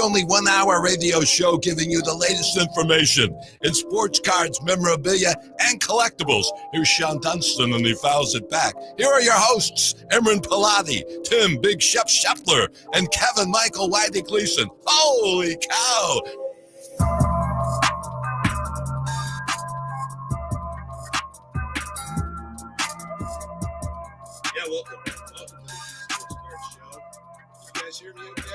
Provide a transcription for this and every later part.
Only 1 hour radio show giving you the latest information in sports cards, memorabilia, and collectibles. Here's Sean Dunston, and he fouls it back. Here are your hosts, Emran Pilati, Tim Big Chef Scheffler, and Kevin Michael Whitey Gleason. Holy cow! Yeah, welcome to the Sports Card Show. You guys hear me okay?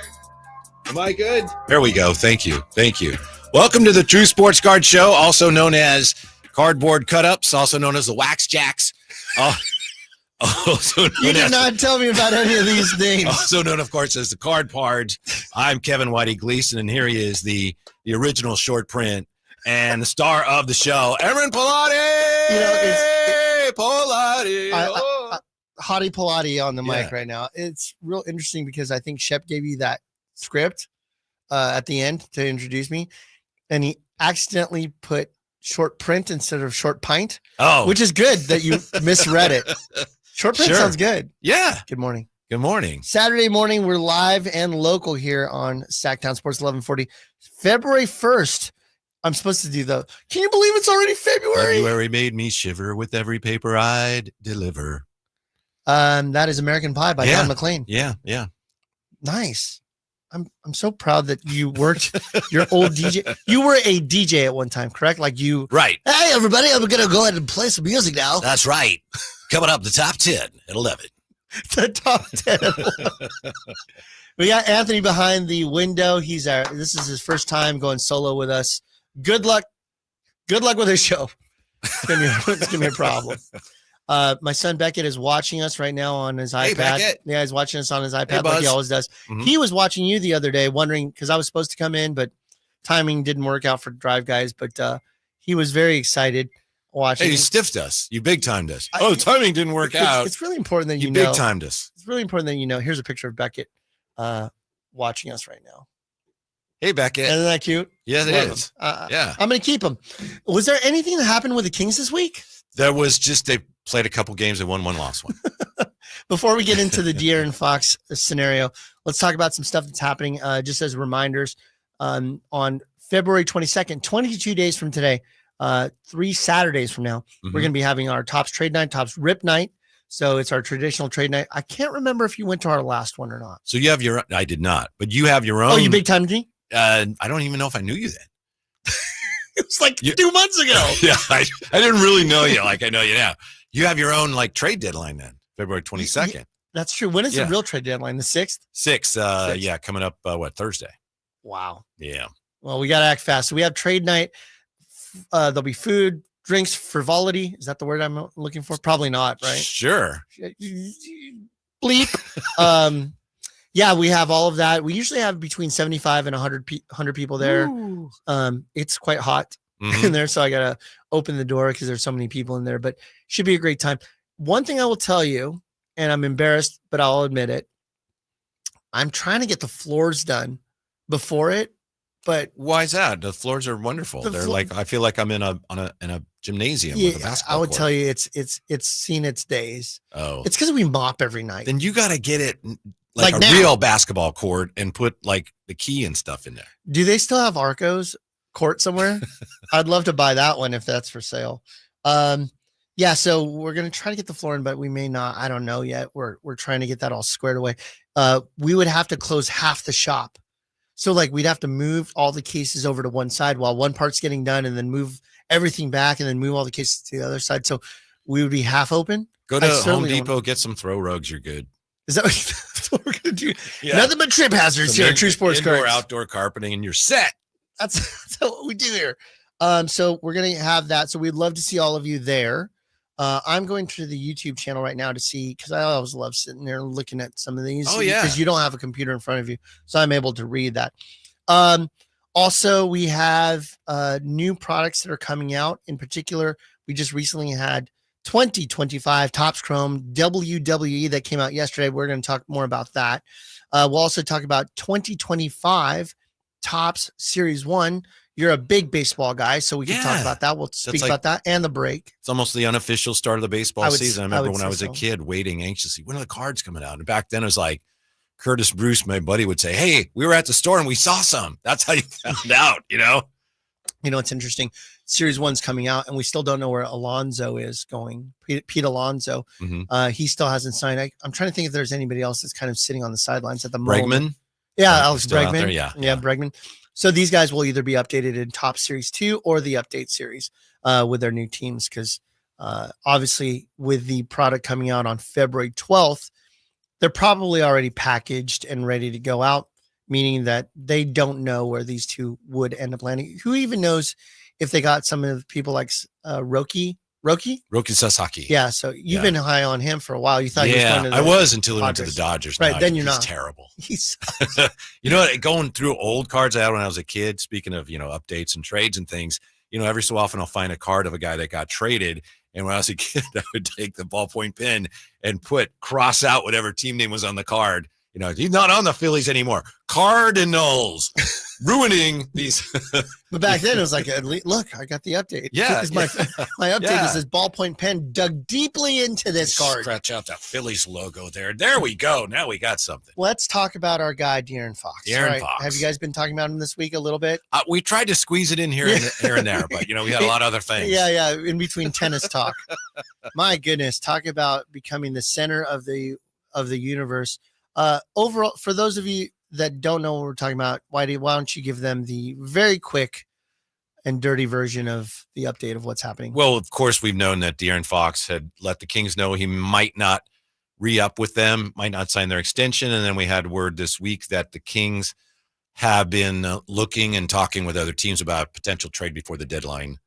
Am I good? There we go. Thank you. Thank you. Welcome to the True Sports Card Show, also known as Cardboard Cut-Ups, also known as the Wax Jacks. You did not tell me about any of these names. Also known, of course, as the Card Pards. I'm Kevin Whitey Gleason, and here he is, the original short print and the star of the show, Emran Pilati. You know, Pilati. Hottie Pilati on the mic right now. It's real interesting because I think Shep gave you that script at the end to introduce me, and he accidentally put short print instead of short pint. Oh, which is good that you misread it. Short print sounds good. Yeah. Good morning. Good morning. Saturday morning, we're live and local here on Sacktown Sports 1140. February 1st. I'm supposed to do the. Can you believe it's already February? February made me shiver with every paper I'd deliver. That is American Pie by Don McLean. Yeah. Nice. I'm so proud that you worked your old DJ. You were a DJ at one time, correct? Like you. Right. Hey, everybody, I'm going to go ahead and play some music now. That's right. Coming up, the top 10 at 11. The top 10 at 11. We got Anthony behind the window. This is his first time going solo with us. Good luck. Good luck with his show. It's going to be a problem. My son Beckett is watching us right now on his iPad. Beckett. Yeah, he's watching us on his iPad like he always does. Mm-hmm. He was watching you the other day, wondering because I was supposed to come in, but timing didn't work out for Drive Guys. But he was very excited watching. Hey, you stiffed us. You big timed us. Timing didn't work out. It's really important that you big know. timed us. It's really important that you know. Here's a picture of Beckett watching us right now. Hey, Beckett. Isn't that cute? Yeah, it is. Yeah. I'm going to keep him. Was there anything that happened with the Kings this week? There was just they played a couple games and won one, lost one. Before we get into the De'Aaron Fox scenario, let's talk about some stuff that's happening. Just as reminders, on February 22nd, 22 days from today, 3 Saturdays from now, we're going to be having our Topps Trade Night, Topps Rip Night. So it's our traditional trade night. I can't remember if you went to our last one or not. So you have your – I did not. But you have your own – Oh, you big time me? I don't even know if I knew you then. It was like 2 months ago. Yeah, I didn't really know you like I know you now. You have your own like trade deadline then, February 22nd. Yeah, that's true. When is the real trade deadline? The 6th? 6th. Yeah, coming up, Thursday. Wow. Yeah. Well, we got to act fast. So we have trade night. There'll be food, drinks, frivolity. Is that the word I'm looking for? Probably not, right? Sure. Bleep. Yeah, we have all of that. We usually have between 75 and 100 people there. Ooh. It's quite hot in there, so I got to open the door because there's so many people in there, but should be a great time. One thing I will tell you, and I'm embarrassed, but I'll admit it, I'm trying to get the floors done before it, but why is that? The floors are wonderful. They're like, I feel like I'm in a gymnasium with a basketball I would court. tell you it's seen its days. Oh. It's because we mop every night. Then you got to get it like a real basketball court and put like the key and stuff in there. Do they still have Arco's court somewhere? I'd love to buy that one if that's for sale. Yeah, so we're going to try to get the floor in, but we may not. I don't know yet. We're trying to get that all squared away. We would have to close half the shop. So like we'd have to move all the cases over to one side while one part's getting done and then move everything back and then move all the cases to the other side. So we would be half open. Go to Home Depot, get some throw rugs. You're good. Is that what we're going to do? Yeah. Nothing but trip hazards here at True Sports Cards. Indoor, outdoor carpeting, and you're set. That's what we do here. So we're going to have that. So we'd love to see all of you there. I'm going to the YouTube channel right now to see, because I always love sitting there looking at some of these. Oh, yeah. Because you don't have a computer in front of you. So I'm able to read that. Also, we have new products that are coming out. In particular, we just recently had 2025 Topps Chrome WWE that came out yesterday. We're going to talk more about that. We'll also talk about 2025 Topps Series 1. You're a big baseball guy, so we can talk about that. We'll speak about that and the break. It's almost the unofficial start of the baseball season. I remember when I was a kid waiting anxiously. When are the cards coming out? And back then it was like, Curtis Bruce, my buddy, would say, "Hey, we were at the store and we saw some." That's how you found out, You know, it's interesting. Series 1's coming out, and we still don't know where Alonso is going. Pete Alonso, he still hasn't signed. I'm trying to think if there's anybody else that's kind of sitting on the sidelines at the moment. Bregman? Yeah, Alex Still out Bregman. there? Yeah. Bregman. So these guys will either be updated in Top Series 2 or the update series with their new teams, because obviously with the product coming out on February 12th, they're probably already packaged and ready to go out, meaning that they don't know where these two would end up landing. Who even knows if they got some of the people like Roki Sasaki. Yeah. So you've been high on him for a while. You thought he was going to the I was until he went Dodgers. to the Dodgers. Right. No, Then you're he's not. terrible. He's You know what? Going through old cards I had when I was a kid, speaking of, updates and trades and things, every so often I'll find a card of a guy that got traded. And when I was a kid, I would take the ballpoint pen and cross out whatever team name was on the card. He's not on the Phillies anymore. Cardinals ruining these. But back then it was like, look, I got the update. Yeah. My update is this ballpoint pen dug deeply into this card. Scratch out the Phillies logo there. There we go. Now we got something. Let's talk about our guy, De'Aaron Fox. Fox. Have you guys been talking about him this week a little bit? We tried to squeeze it in here and there, but we had a lot of other things. Yeah. In between tennis talk. My goodness, talk about becoming the center of the universe. Overall, for those of you that don't know what we're talking about, why don't you give them the very quick and dirty version of the update of what's happening? Well, of course, we've known that De'Aaron Fox had let the Kings know he might not re-up with them, might not sign their extension. And then we had word this week that the Kings have been looking and talking with other teams about potential trade before the deadline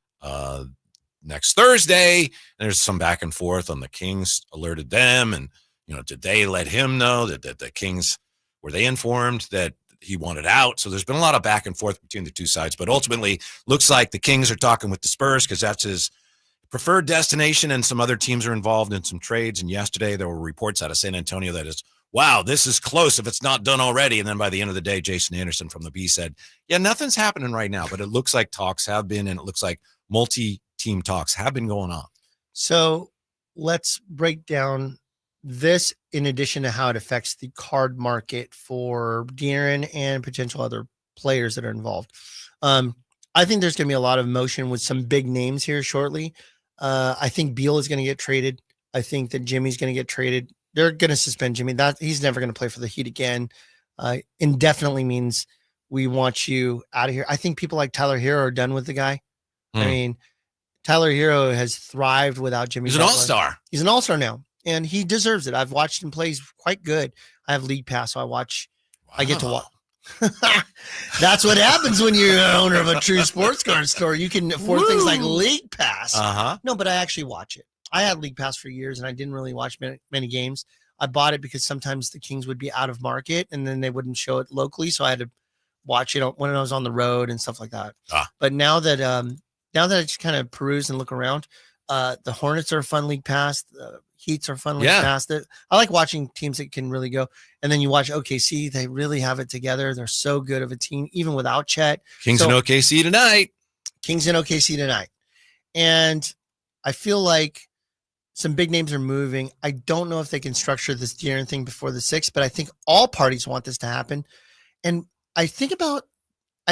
next Thursday. And there's some back and forth on the Kings alerted them. And, did they let him know that the Kings, were they informed that he wanted out? So there's been a lot of back and forth between the two sides. But ultimately, looks like the Kings are talking with the Spurs because that's his preferred destination, and some other teams are involved in some trades. And yesterday there were reports out of San Antonio that is, wow, this is close if it's not done already. And then by the end of the day, Jason Anderson from the B said, yeah, nothing's happening right now, but it looks like talks have been, and it looks like multi-team talks have been going on. So let's break down this in addition to how it affects the card market for De'Aaron and potential other players that are involved. I think there's going to be a lot of motion with some big names here shortly. I think Beal is going to get traded. I think that Jimmy's going to get traded. They're going to suspend Jimmy. He's never going to play for the Heat again. Indefinitely means we want you out of here. I think people like Tyler Hero are done with the guy. I mean, Tyler Hero has thrived without Jimmy. He's an all-star. He's an all-star now, and he deserves it. I've watched him play. He's quite good. I have League Pass, so I watch. Wow. I get to watch. That's what happens when you're an owner of a true sports card store. You can afford things like League Pass. No, but I actually watch it. I had League Pass for years, and I didn't really watch many games. I bought it because sometimes the Kings would be out of market, and then they wouldn't show it locally, so I had to watch it when I was on the road and stuff like that. But now that I just kind of peruse and look around, the Hornets are a fun League Pass. The Heats are fun League Pass. I like watching teams that can really go. And then you watch OKC; they really have it together. They're so good of a team, even without Chet. Kings and OKC tonight. And I feel like some big names are moving. I don't know if they can structure this De'Aaron thing before the 6th, but I think all parties want this to happen. And I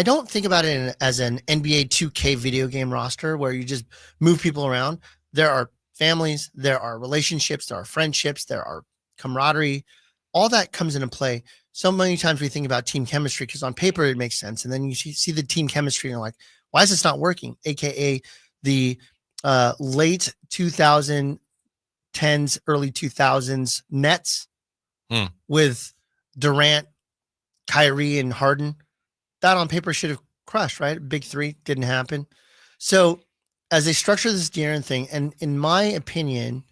don't think about it as an NBA 2K video game roster where you just move people around. There are families, there are relationships, there are friendships, there are camaraderie. All that comes into play. So many times we think about team chemistry because on paper it makes sense. And then you see the team chemistry and you're like, why is this not working? AKA the late 2010s, early 2000s Nets with Durant, Kyrie, and Harden. That on paper should have crushed, right? Big three didn't happen. So as they structure this De'Aaron thing, and in my opinion,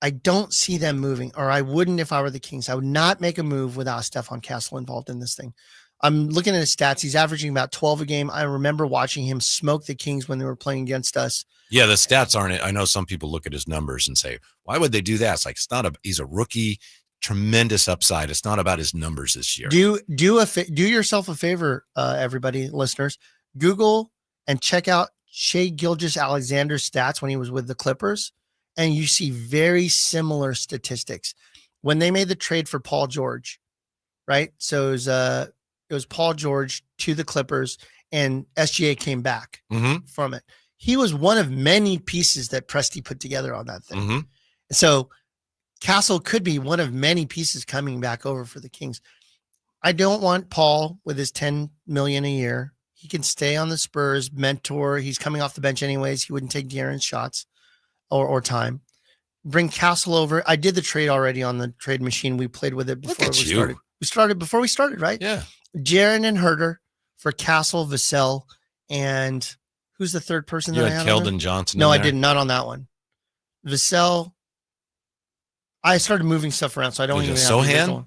I don't see them moving, or I wouldn't if I were the Kings. I would not make a move without Stephon Castle involved in this thing. I'm looking at his stats. He's averaging about 12 a game. I remember watching him smoke the Kings when they were playing against us. Yeah, the stats aren't it. I know some people look at his numbers and say, why would they do that? It's like, he's a rookie, tremendous upside. It's not about his numbers this year. Do yourself a favor, everybody, listeners. Google and check out Shai Gilgeous-Alexander's stats when he was with the Clippers, and you see very similar statistics. When they made the trade for Paul George, right? So it was Paul George to the Clippers, and SGA came back from it. He was one of many pieces that Presti put together on that thing. So Castle could be one of many pieces coming back over for the Kings. I don't want Paul with his $10 million a year. He can stay on the Spurs, mentor. He's coming off the bench anyways. He wouldn't take De'Aaron's shots or time. Bring Castle over. I did the trade already on the trade machine. We played with it before we started. We started before we started, right? Yeah. Jaren and Herter for Castle, Vassell, and who's the third person You that I had had? Keldon Johnson. No, I did not on that one. Vassell. I started moving stuff around, so I don't even have Sohan.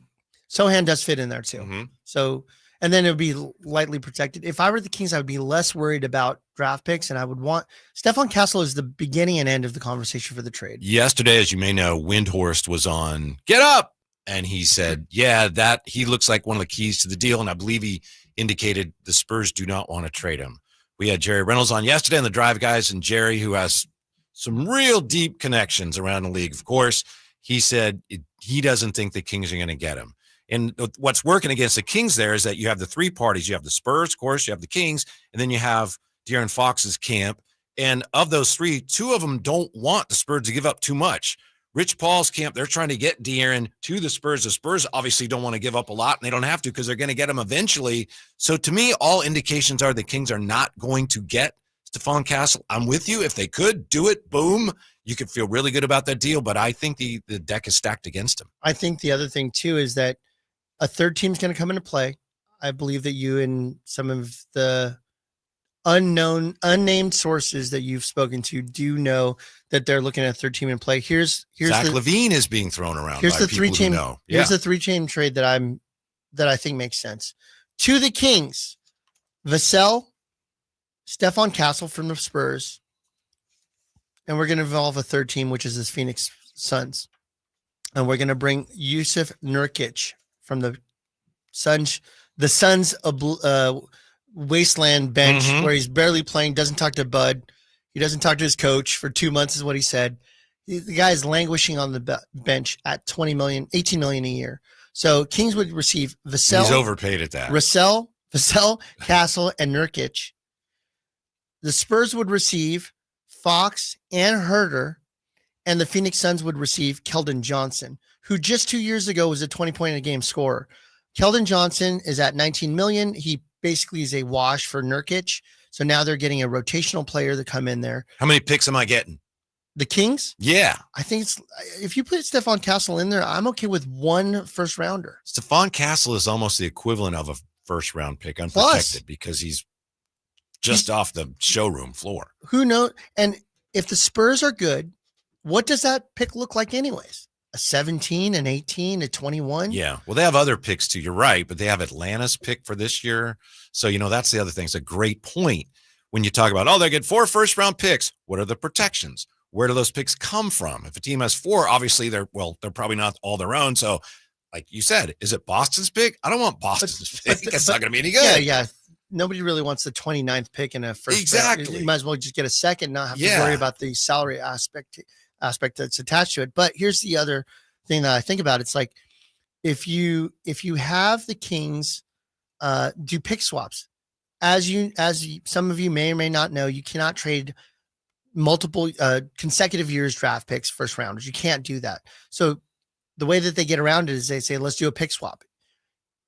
Sohan does fit in there too. So, and then it would be lightly protected. If I were the Kings, I would be less worried about draft picks, and I would want Stephon Castle is the beginning and end of the conversation for the trade. Yesterday, as you may know, Windhorst was on Get Up, and he said, yeah, that he looks like one of the keys to the deal, and I believe he indicated the Spurs do not want to trade him. We had Jerry Reynolds on yesterday on the Drive Guys, and Jerry, who has some real deep connections around the league, of course, he said he doesn't think the Kings are going to get him. And what's working against the Kings there is that you have the three parties. You have the Spurs, of course, you have the Kings, and then you have De'Aaron Fox's camp. And of those three, two of them don't want the Spurs to give up too much. Rich Paul's camp, they're trying to get De'Aaron to the Spurs. The Spurs obviously don't want to give up a lot, and they don't have to because they're going to get him eventually. So to me, all indications are the Kings are not going to get Stephon Castle. I'm with you. If they could do it, boom, you could feel really good about that deal. But I think the deck is stacked against him. I think the other thing, too, is that a third team is going to come into play. I believe that you and some of the unnamed sources that you've spoken to do know that they're looking at a third team in play. Here's Zach LaVine is being thrown around. Here's by the people three team. Who know. Here's the 3-team trade that I think makes sense. To the Kings, Vassell, Stephon Castle from the Spurs, and we're going to involve a third team, which is the Phoenix Suns, and we're going to bring Yusuf Nurkic from the Suns wasteland bench where he's barely playing, doesn't talk to Bud. He doesn't talk to his coach for 2 months is what he said. The guy is languishing on the bench at $18 million a year. So Kings would receive Vassell. He's overpaid at that. Vassell, Castle, and Nurkic. The Spurs would receive Fox and Herter, and the Phoenix Suns would receive Keldon Johnson, who just 2 years ago was a 20-point-a-game scorer. Keldon Johnson is at $19 million. He basically is a wash for Nurkic. So now they're getting a rotational player to come in there. How many picks am I getting? The Kings? Yeah. I think if you put Stephon Castle in there, I'm okay with one first rounder. Stephon Castle is almost the equivalent of a first round pick, unprotected, because he's just off the showroom floor. Who knows? And if the Spurs are good, what does that pick look like anyways? A 17, an 18, a 21? Yeah. Well, they have other picks too. You're right, but they have Atlanta's pick for this year. So, that's the other thing. It's a great point when you talk about, they get 4 first-round picks. What are the protections? Where do those picks come from? If a team has 4, obviously they're probably not all their own. So, like you said, is it Boston's pick? I don't want Boston's pick. It's not going to be any good. Yeah. Nobody really wants the 29th pick in a first. Exactly. Round. You might as well just get a second, not have to worry about the salary aspect that's attached to it. But here's the other thing that I think about. It's like if you have the Kings do pick swaps, as some of you may or may not know, you cannot trade multiple consecutive years draft picks, first rounders. You can't do that. So the way that they get around it is they say, let's do a pick swap.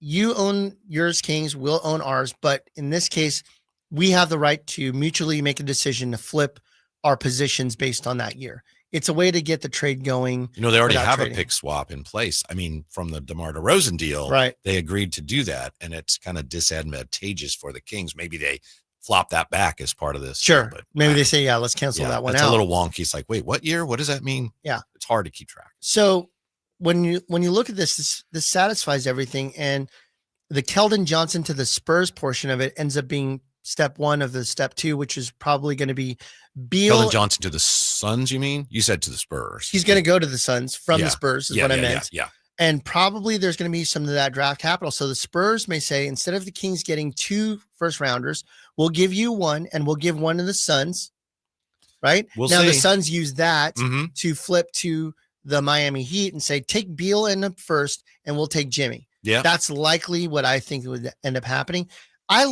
You own yours, Kings, we'll own ours. But in this case, we have the right to mutually make a decision to flip our positions based on that year. It's a way to get the trade going. They already have trading. A pick swap in place. I mean, from the DeMar DeRozan deal, right? They agreed to do that, and it's kind of disadvantageous for the Kings. Maybe they flop that back as part of this. Sure. But maybe they say, let's cancel that one out. It's a little wonky. It's like, wait, what year? What does that mean? Yeah. It's hard to keep track. So when you look at this satisfies everything. And the Keldon Johnson to the Spurs portion of it ends up being step 1 of the step 2, which is probably going to be Beal. Keldon Johnson to the Suns, you mean? You said to the Spurs. He's going to go to the Suns from the Spurs is what I meant. Yeah. And probably there's going to be some of that draft capital. So the Spurs may say, instead of the Kings getting 2 first rounders, we'll give you 1 and we'll give 1 to the Suns. Right? We'll now see. The Suns use that to flip to the Miami Heat and say, take Beal in the first and we'll take Jimmy. Yeah. That's likely what I think would end up happening. I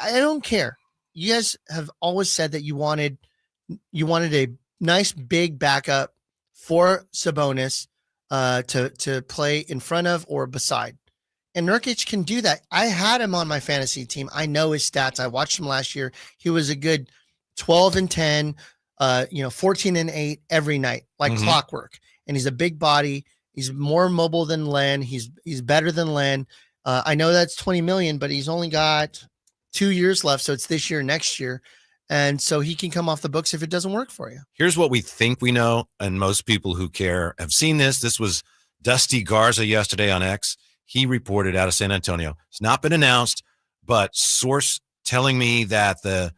don't care. You guys have always said that you wanted a nice big backup for Sabonis to play in front of or beside. And Nurkic can do that. I had him on my fantasy team. I know his stats. I watched him last year. He was a good 12 and 10, 14 and 8 every night, like clockwork. And he's a big body. He's more mobile than Len. He's better than Len. I know that's 20 million, but he's only got 2 years left. So it's this year, next year. And so he can come off the books if it doesn't work for you. Here's what we think we know. And most people who care have seen this. This was Dusty Garza yesterday on X. He reported out of San Antonio. It's not been announced, but source telling me that the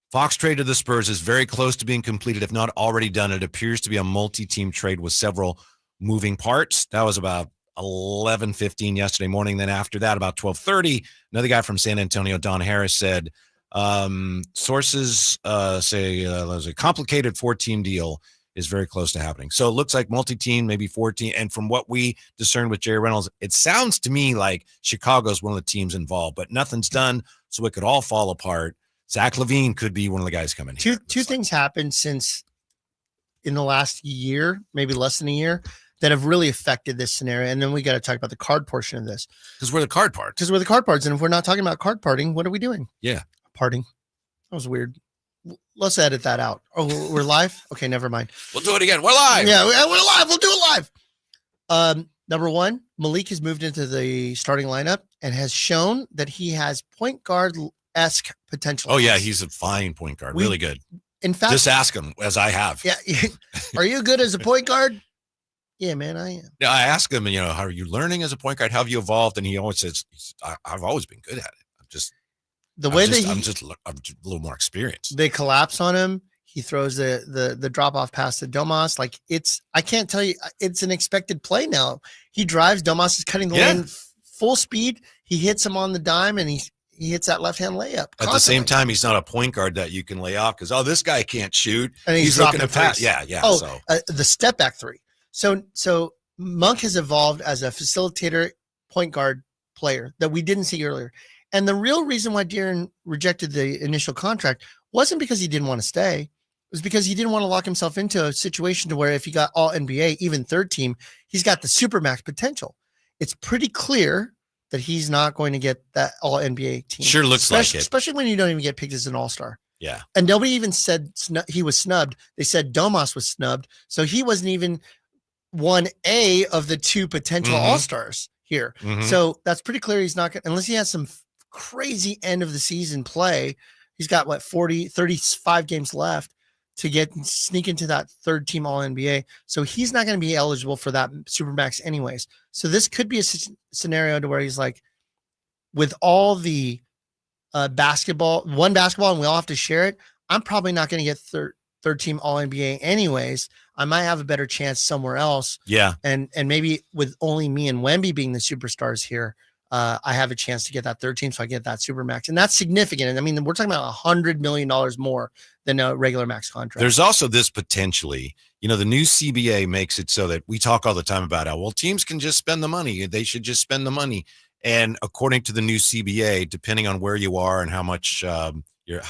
Fox trade to the Spurs is very close to being completed, if not already done. It appears to be a multi-team trade with several moving parts. That was about 11:15 yesterday morning. Then after that, about 12:30, another guy from San Antonio, Don Harris, said sources say there's a complicated 4-team deal is very close to happening. So it looks like multi-team, maybe 14. And from what we discerned with Jerry Reynolds, it sounds to me like Chicago's one of the teams involved, but nothing's done, so it could all fall apart. Zach LaVine could be one of the guys coming here. Two things happened since in the last year, maybe less than a year, that have really affected this scenario. And then we got to talk about the card portion of this. Because we're the card parts. Because we're the card parts. And if we're not talking about card parting, what are we doing? Yeah. Parting. That was weird. Let's edit that out. Oh, we're live? Okay, never mind. We'll do it again. We're live. Yeah, we're live. We'll do it live. Number one, Malik has moved into the starting lineup and has shown that he has point guard-esque potential. Oh, yeah, he's a fine point guard. Really good. In fact, just ask him, as I have. Yeah. Are you good as a point guard? Yeah, man, I am. Yeah, I ask him, how are you learning as a point guard? How have you evolved? And he always says, I've always been good at it. I'm just a little more experienced. They collapse on him. He throws the drop off pass to Domas. Like I can't tell you, it's an expected play now. He drives. Domas is cutting the lane full speed. He hits him on the dime and he hits that left hand layup. Constantly. At the same time, he's not a point guard that you can lay off because this guy can't shoot. And he's looking to pass. Yeah. Oh, the step back three. So Monk has evolved as a facilitator, point guard player that we didn't see earlier. And the real reason why De'Aaron rejected the initial contract wasn't because he didn't want to stay. It was because he didn't want to lock himself into a situation to where if he got all NBA, even third team, he's got the supermax potential. It's pretty clear that he's not going to get that all NBA team. Sure looks like it. Especially when you don't even get picked as an all-star. Yeah. And nobody even said he was snubbed. They said Domas was snubbed. So he wasn't even 1A of the two potential all-stars here. So that's pretty clear he's not going to, unless he has some crazy end of the season play. He's got 35 games left to sneak into that third team all NBA. So he's not going to be eligible for that supermax anyways. So this could be a scenario to where he's like, with all the basketball, and we all have to share it. I'm probably not going to get third team all NBA anyways. I might have a better chance somewhere else. Yeah. And maybe with only me and Wemby being the superstars here, I have a chance to get that third team, so I get that super max, and that's significant. And I mean, we're talking about $100 million more than a regular max contract. There's also this potentially, the new CBA makes it so that we talk all the time about how teams can just spend the money. They should just spend the money. And according to the new CBA, depending on where you are and how much how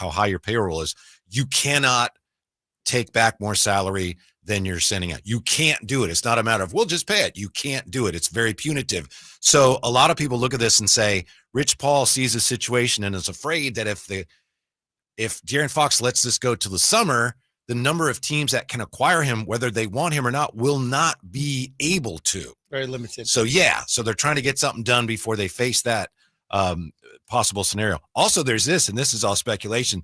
high your payroll is, you cannot take back more salary than you're sending out. You can't do it. It's not a matter of, we'll just pay it. You can't do it. It's very punitive. So a lot of people look at this and say, Rich Paul sees the situation and is afraid that if De'Aaron Fox lets this go to the summer, the number of teams that can acquire him, whether they want him or not, will not be able to. Very limited. So they're trying to get something done before they face that possible scenario. Also, there's this, and this is all speculation.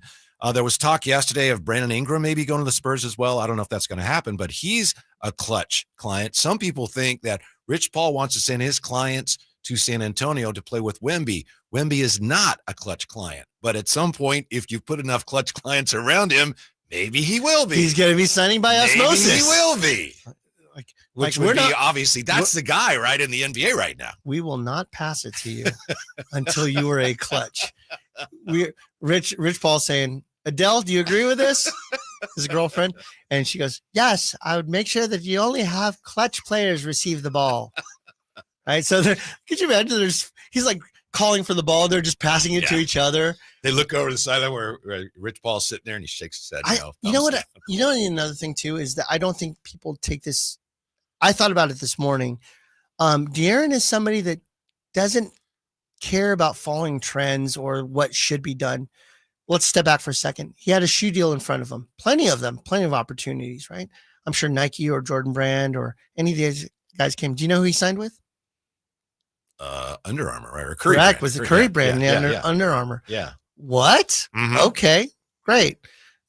There was talk yesterday of Brandon Ingram maybe going to the Spurs as well. I don't know if that's going to happen, but he's a clutch client. Some people think that Rich Paul wants to send his clients to San Antonio to play with Wemby. Wemby is not a clutch client, but at some point, if you put enough clutch clients around him, maybe he will be. He's going to be signing by osmosis. Maybe he will be. Which would be, not, obviously, that's the guy right in the NBA right now. We will not pass it to you until you are a clutch. Rich Paul saying, Adele, do you agree with this? His girlfriend. And she goes, yes, I would make sure that you only have clutch players receive the ball. right? So could you imagine? He's like calling for the ball. They're just passing it to each other. They look over the sideline where Rich Paul's sitting there and he shakes his head. You know what? Another thing too is that I don't think people take this. I thought about it this morning. De'Aaron is somebody that doesn't care about following trends or what should be done. Let's step back for a second. He had a shoe deal in front of him. Plenty of them, plenty of opportunities, right? I'm sure Nike or Jordan Brand or any of these guys came. Do you know who he signed with? Under Armour, right? Or Curry Correct. brand. Was the Curry brand, Under Armour. Yeah. What? Mm-hmm. Okay, great.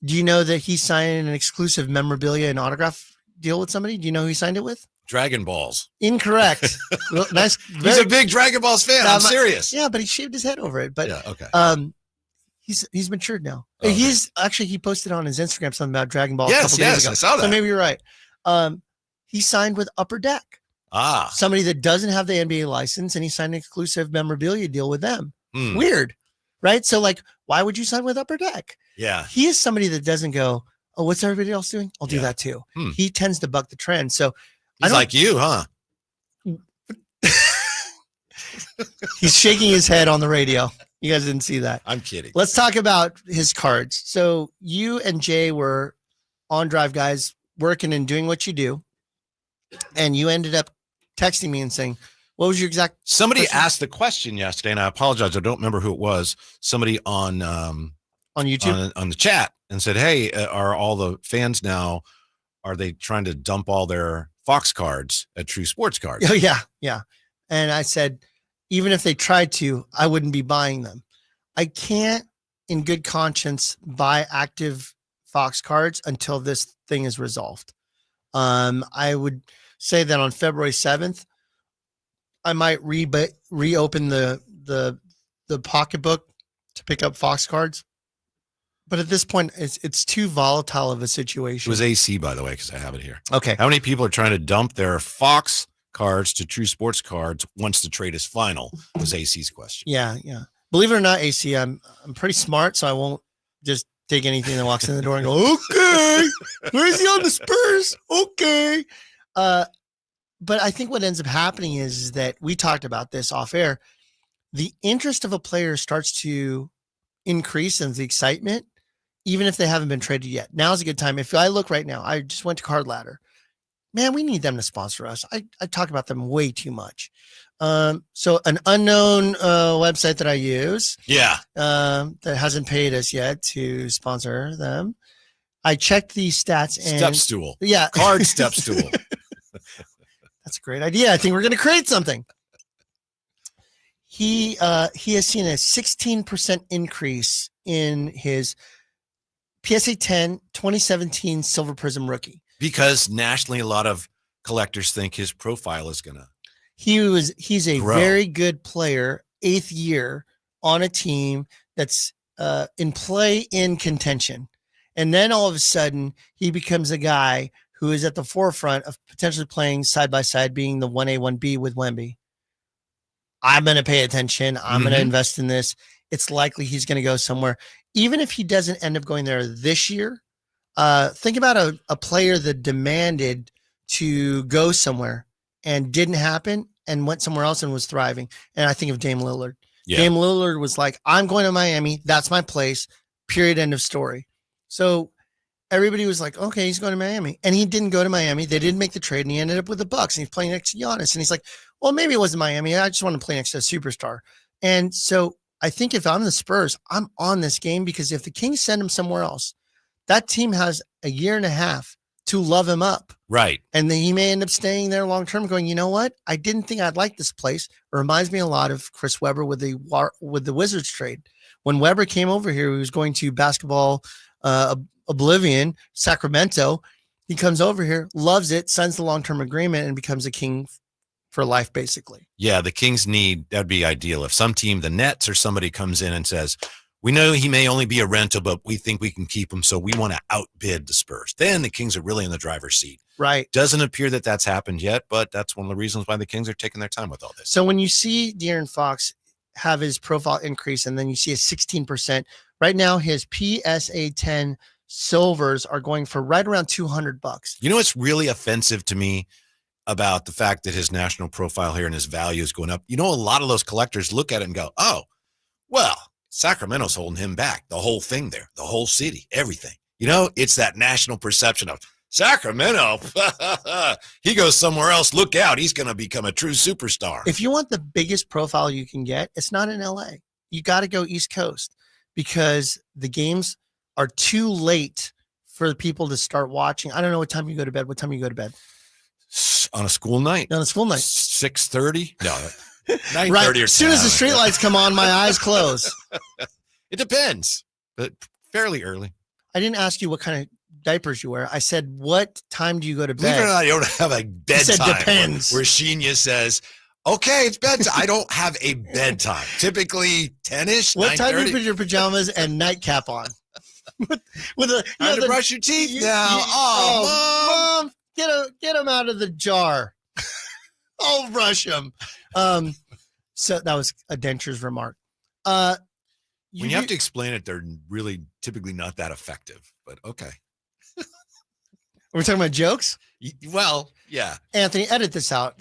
Do you know that he signed an exclusive memorabilia and autograph deal with somebody? Do you know who he signed it with? Dragon Balls. Incorrect. Nice. He's a big Dragon Balls fan. I'm serious. Yeah, but he shaved his head over it. But yeah, okay. He's matured now. Okay. He posted on his Instagram something about Dragon Ball a couple days ago. I saw that. So maybe you're right. He signed with Upper Deck. Somebody that doesn't have the NBA license, and he signed an exclusive memorabilia deal with them. Weird, right? So like, why would you sign with Upper Deck? Yeah. He is somebody that doesn't go, oh, what's everybody else doing? I'll do that too. He tends to buck the trend. So he's like you, huh? He's shaking his head on the radio. You guys didn't see that. I'm kidding. Let's talk about his cards. So you and Jay were on Drive Guys working and doing what you do. And you ended up texting me and saying, what was your exact Somebody question? asked the question yesterday, and I apologize. I don't remember who it was. Somebody on YouTube on the chat and said, hey, are all the fans now, are they trying to dump all their Fox cards at True Sports Cards? Oh, yeah. And I said, even if they tried to, I wouldn't be buying them. I can't, in good conscience, buy active Fox cards until this thing is resolved. I would say that on February 7th, I might reopen the pocketbook to pick up Fox cards. But at this point, it's too volatile of a situation. It was AC, by the way, because I have it here. Okay. How many people are trying to dump their Fox cards to True Sports Cards once the trade is final? Was AC's question. Yeah. Believe it or not, AC, I'm pretty smart, so I won't just take anything that walks in the door and go, okay, where's he on the Spurs? Okay. But I think what ends up happening is that we talked about this off air. The interest of a player starts to increase and the excitement, even if they haven't been traded yet. Now's a good time. If I look right now, I just went to Card Ladder. Man, we need them to sponsor us. I talk about them way too much. So an unknown website that I use, that hasn't paid us yet to sponsor them. I checked the stats and Step stool. Yeah, card step stool. That's a great idea. I think we're going to create something. He has seen a 16% increase in his PSA 10 2017 Silver Prism rookie. Because nationally, a lot of collectors think his profile is going to He's a grow. Very good player, 8th year on a team that's in play in contention. And then all of a sudden he becomes a guy who is at the forefront of potentially playing side by side, being the 1A, 1B with Wemby. I'm going to pay attention. I'm going to invest in this. It's likely he's going to go somewhere. Even if he doesn't end up going there this year, think about a player that demanded to go somewhere and didn't happen and went somewhere else and was thriving. And I think of Dame Lillard. Yeah. Dame Lillard was like, I'm going to Miami. That's my place. Period. End of story. So everybody was like, okay, he's going to Miami. And he didn't go to Miami. They didn't make the trade. And he ended up with the Bucks. And he's playing next to Giannis. And he's like, well, maybe it wasn't Miami. I just want to play next to a superstar. And so I think if I'm the Spurs, I'm on this game, because if the Kings send him somewhere else, that team has a year and a half to love him up. Right. And then he may end up staying there long term going, you know what? I didn't think I'd like this place. It reminds me a lot of Chris Webber with the Wizards trade. When Webber came over here, he was going to basketball oblivion, Sacramento. He comes over here, loves it, signs the long-term agreement, and becomes a King for life, basically. Yeah, the Kings that'd be ideal. If some team, the Nets or somebody comes in and says, we know he may only be a rental, but we think we can keep him, so we want to outbid the Spurs. Then the Kings are really in the driver's seat. Right. Doesn't appear that that's happened yet, but that's one of the reasons why the Kings are taking their time with all this. So when you see De'Aaron Fox have his profile increase, and then you see a 16%, right now his PSA 10 silvers are going for right around $200. You know what's really offensive to me about the fact that his national profile here and his value is going up. You know, a lot of those collectors look at it and go, oh, well, Sacramento's holding him back. The whole thing there, the whole city, everything. You know, it's that national perception of Sacramento. He goes somewhere else. Look out. He's going to become a true superstar. If you want the biggest profile you can get, it's not in LA. You got to go East Coast because the games are too late for people to start watching. I don't know what time you go to bed. What time you go to bed? On a school night? On a school night. 6:30? No, 9:30 right. or 10. As soon as the streetlights come on, my eyes close. It depends, but fairly early. I didn't ask you what kind of diapers you wear. I said, what time do you go to Believe it or bed? not, I don't have a bedtime. said depends. Where Sheena says, okay, it's bedtime. I don't have a bedtime. Typically 10-ish, What time do you 9:30. put your pajamas and nightcap on? with a, Time to brush your teeth now. Mom, get them out of the jar. I'll brush them. So that was a denture's remark. When you have to explain it, they're really typically not that effective, but okay. We're talking about jokes? Well, yeah. Anthony, edit this out.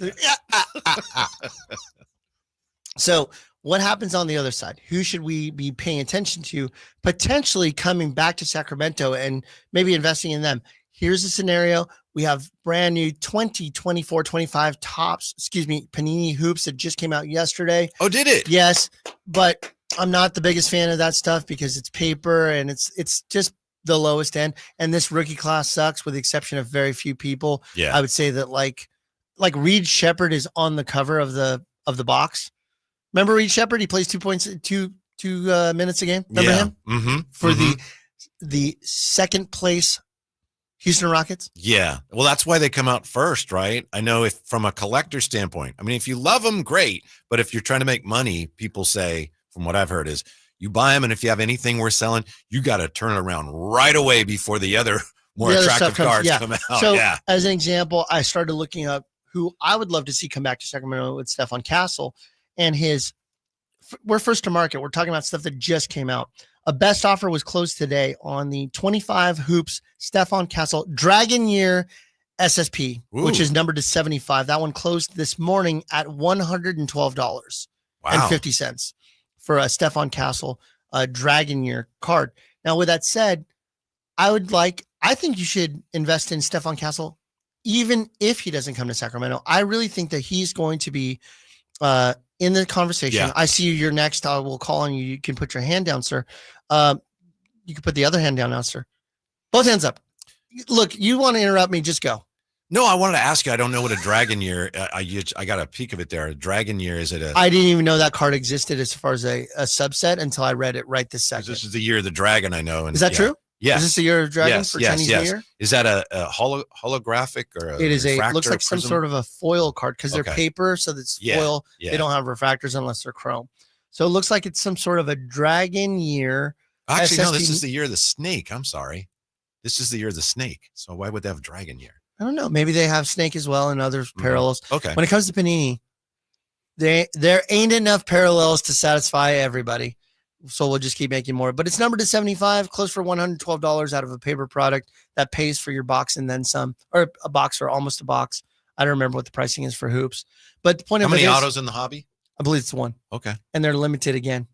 So what happens on the other side? Who should we be paying attention to potentially coming back to Sacramento and maybe investing in them? Here's a scenario. We have brand new 2024-25 Topps, Panini hoops that just came out yesterday. Oh, did it? Yes, but I'm not the biggest fan of that stuff because it's paper and it's just the lowest end. And this rookie class sucks with the exception of very few people. Yeah. I would say that like Reed Shepherd is on the cover of the box. Remember Reed Shepherd? He plays 2 minutes a game. Remember him? Mm-hmm. For the second place Houston Rockets? Yeah. Well, that's why they come out first, right? I know if from a collector standpoint, I mean, if you love them, great. But if you're trying to make money, people say, from what I've heard, is you buy them. And if you have anything worth selling, you got to turn it around right away before the other more attractive cards come out. So as an example, I started looking up who I would love to see come back to Sacramento with Stephon Castle and we're first to market. We're talking about stuff that just came out. A best offer was closed today on the 25 hoops Stephon Castle Dragon Year SSP, which is numbered to 75. That one closed this morning at $112.50 for a Stephon Castle Dragon Year card. Now, with that said, I think you should invest in Stephon Castle, even if he doesn't come to Sacramento. I really think that he's going to be in the conversation. Yeah. I see you're next. I will call on you. You can put your hand down, sir. You can put the other hand down now, sir. Both hands up. Look, you want to interrupt me, just go. No, I wanted to ask you. I don't know what a Dragon Year. I got a peek of it there. A Dragon Year, is it a? I didn't even know that card existed as far as a subset until I read it right this second. This is the year of the dragon, I know. And is that true? Yes. Is this the year of dragon for Chinese New Year? Is that a holographic or it is refractor, looks like some prism? sort of a foil card because they're paper, so that's foil. Yeah. They don't have refractors unless they're chrome. So it looks like it's some sort of a Dragon Year. Actually, no, this SSP. is the year of the snake. I'm sorry. This is the year of the snake. So why would they have Dragon Year? I don't know. Maybe they have snake as well and other parallels. Okay. When it comes to Panini, there ain't enough parallels to satisfy everybody. So we'll just keep making more. But it's numbered to 75, close for $112 out of a paper product that pays for your box and then some, or a box or almost a box. I don't remember what the pricing is for hoops. But the point How of many it is, autos in the hobby? I believe it's one. Okay. And they're limited again.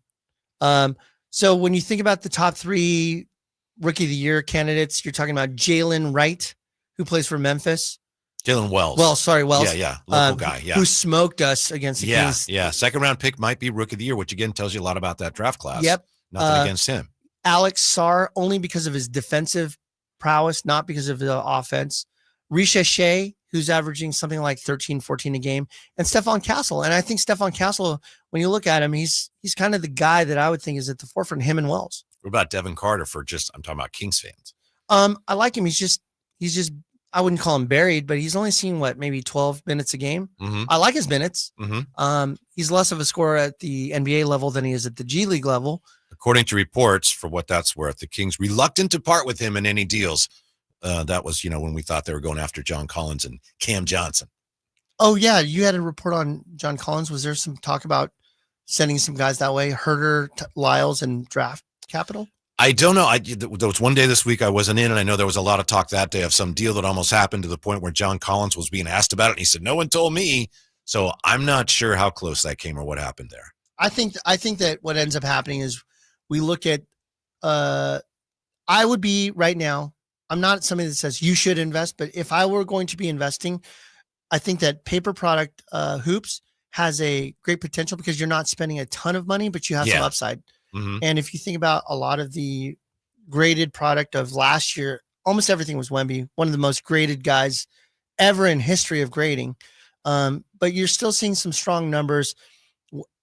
So when you think about the top 3 Rookie of the Year candidates, you're talking about Jalen Wright, who plays for Memphis. Jalen Wells. Wells. Yeah. Local guy. Yeah. Who smoked us against the Kings. Yeah. Second round pick might be Rookie of the Year, which again tells you a lot about that draft class. Yep. Nothing against him. Alex Sarr, only because of his defensive prowess, not because of the offense. Risha Shea, who's averaging something like 13, 14 a game, and Stephon Castle. And I think Stephon Castle, when you look at him, he's kind of the guy that I would think is at the forefront, him and Wells. What about Devin Carter I'm talking about Kings fans. I like him. He's just, I wouldn't call him buried, but he's only seen maybe 12 minutes a game. Mm-hmm. I like his minutes. Mm-hmm. He's less of a scorer at the NBA level than he is at the G League level. According to reports, for what that's worth, the Kings reluctant to part with him in any deals. That was, when we thought they were going after John Collins and Cam Johnson. Oh yeah. You had a report on John Collins. Was there some talk about sending some guys that way? Herder, Lyles, and draft capital? I don't know. There was one day this week I wasn't in, and I know there was a lot of talk that day of some deal that almost happened to the point where John Collins was being asked about it, and he said, no one told me. So I'm not sure how close that came or what happened there. I think that what ends up happening is we look at, I would be right now, I'm not somebody that says you should invest, but if I were going to be investing, I think that paper product hoops has a great potential because you're not spending a ton of money, but you have some upside. Mm-hmm. And if you think about a lot of the graded product of last year, almost everything was Wemby, one of the most graded guys ever in history of grading. But you're still seeing some strong numbers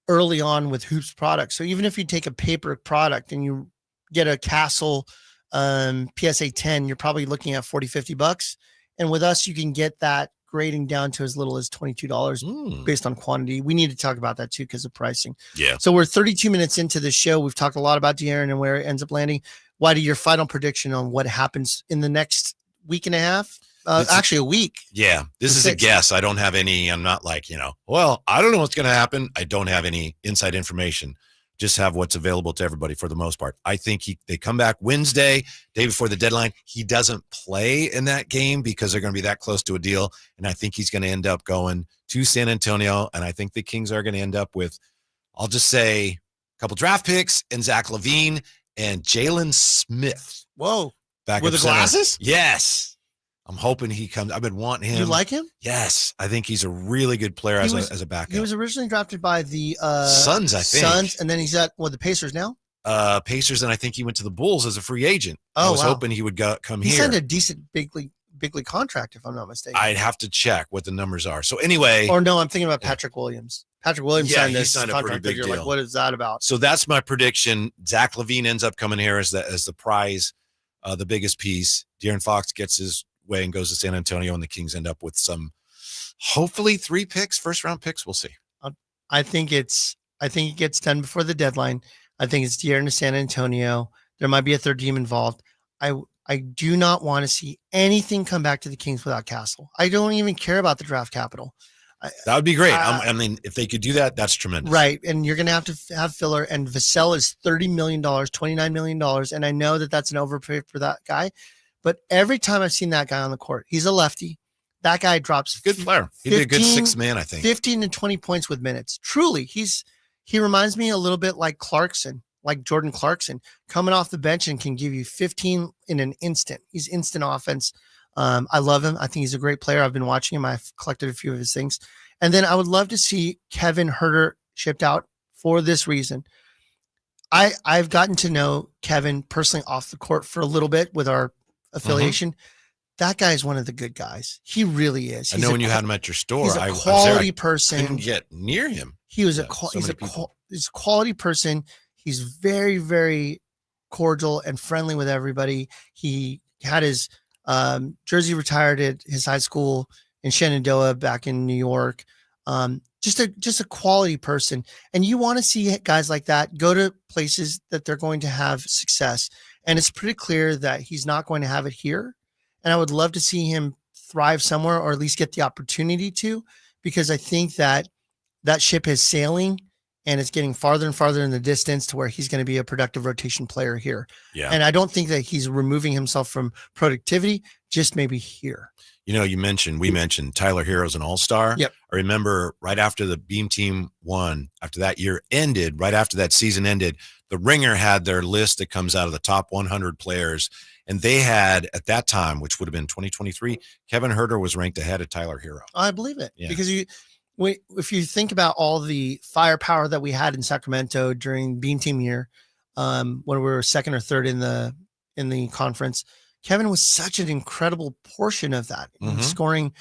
early on with hoops products. So even if you take a paper product and you get a Castle PSA 10, you're probably looking at $40-$50. And with us, you can get that grading down to as little as $22 based on quantity. We need to talk about that too because of pricing. Yeah. So we're 32 minutes into the show. We've talked a lot about De'Aaron and where it ends up landing. Why do your final prediction on what happens in the next week and a half? Actually, a week. Yeah, this is a guess. I don't have any. I'm not like, well, I don't know what's going to happen. I don't have any inside information. Just have what's available to everybody for the most part. I think they come back Wednesday, day before the deadline. He doesn't play in that game because they're going to be that close to a deal. And I think he's going to end up going to San Antonio. And I think the Kings are going to end up with, I'll just say, a couple draft picks and Zach LaVine and Jalen Smith. Whoa. Back with the glasses? Yes. I'm hoping he comes. I've been wanting him. You like him? Yes. I think he's a really good player as a backup. He was originally drafted by the Suns, I think. Suns, and then he's at the Pacers now? Pacers, and I think he went to the Bulls as a free agent. Oh, I was hoping he would come here. He signed a decent big league contract, if I'm not mistaken. I'd have to check what the numbers are. So anyway. Or no, I'm thinking about Patrick Williams. Patrick Williams signed this signed contract. a pretty big deal. Like, what is that about? So that's my prediction. Zach LaVine ends up coming here as the prize, the biggest piece. De'Aaron Fox gets his way and goes to San Antonio, and the Kings end up with some, hopefully 3 picks, first-round picks. We'll see. I think it gets done before the deadline. I think it's De'Aaron to San Antonio. There might be a third team involved. I do not want to see anything come back to the Kings without Castle. I don't even care about the draft capital. That would be great. I mean, if they could do that, that's tremendous. Right. And you're going to have filler. And Vassell is $30 million, $29 million. And I know that that's an overpay for that guy. But every time I've seen that guy on the court, he's a lefty. That guy drops. Good player. He'd be a good 6 man, I think. 15 to 20 points with minutes. Truly, he reminds me a little bit like Clarkson, like Jordan Clarkson, coming off the bench and can give you 15 in an instant. He's instant offense. I love him. I think he's a great player. I've been watching him. I've collected a few of his things. And then I would love to see Kevin Huerter shipped out for this reason. I've gotten to know Kevin personally off the court for a little bit with our affiliation. That guy is one of the good guys. He really is. I know when you had him at your store, he's a quality person. Couldn't get near him. He was he's a quality person. He's very, very cordial and friendly with everybody. He had his jersey retired at his high school in Shenandoah back in New York. Just a quality person. And you want to see guys like that go to places that they're going to have success. And it's pretty clear that he's not going to have it here. And I would love to see him thrive somewhere, or at least get the opportunity to, because I think that ship is sailing and it's getting farther and farther in the distance to where he's going to be a productive rotation player here. Yeah. And I don't think that he's removing himself from productivity, just maybe here. We mentioned Tyler Hero's an all-star. Yep. I remember right after the Beam Team won, after that year ended, right after that season ended, the Ringer had their list that comes out of the top 100 players. And they had, at that time, which would have been 2023, Kevin Huerter was ranked ahead of Tyler Hero. I believe it. Yeah. Because if you think about all the firepower that we had in Sacramento during Beam Team year, when we were second or third in the conference, Kevin was such an incredible portion of that, scoring